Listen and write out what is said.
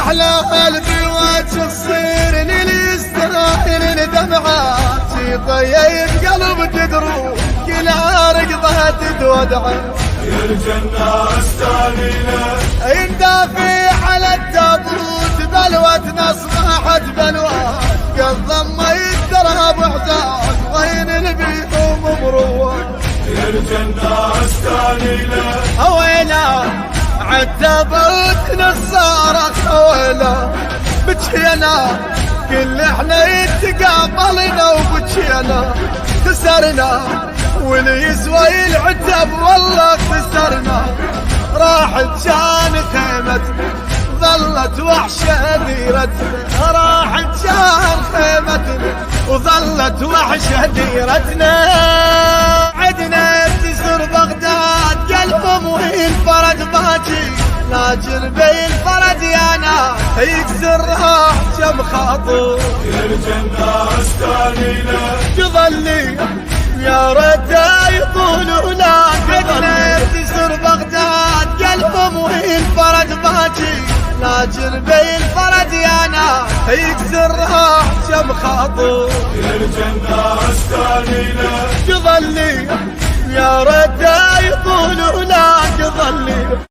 أحلى البيوت تصير لليستراحل دمعات طيب قلب تدروب كلها رقضة تدودعه يا الجنة استانينا يندافع على التابوت بلوتنا صباحت بلوى قد ضم يترى بحزاز وين البيت مبروه يا الجنة استانينا اويلا عالتابوت نصارت اويلا بجينا كل احنا يتقابلنا وبجينا خسرنا واللي يسوى العتب والله خسرنا راحت كان خيمتنا ظلت وحشة ديرتنا راحت كان خيمتنا وظلت وحشة ديرتنا عدنا بتسر بغداد قلبهم والفرج باكي ناجر بين فرج يانا يكسر راح جم خاطر يا الجنة استانينا تظلي يا ريت يطول ولا عدنا بتسر بغداد قلبهم والفرج باكي ناجر بين فرج يانا يكسر راح جم خاطر يا الجنة استانينا تظلي يا ريت يطول ولا تظلي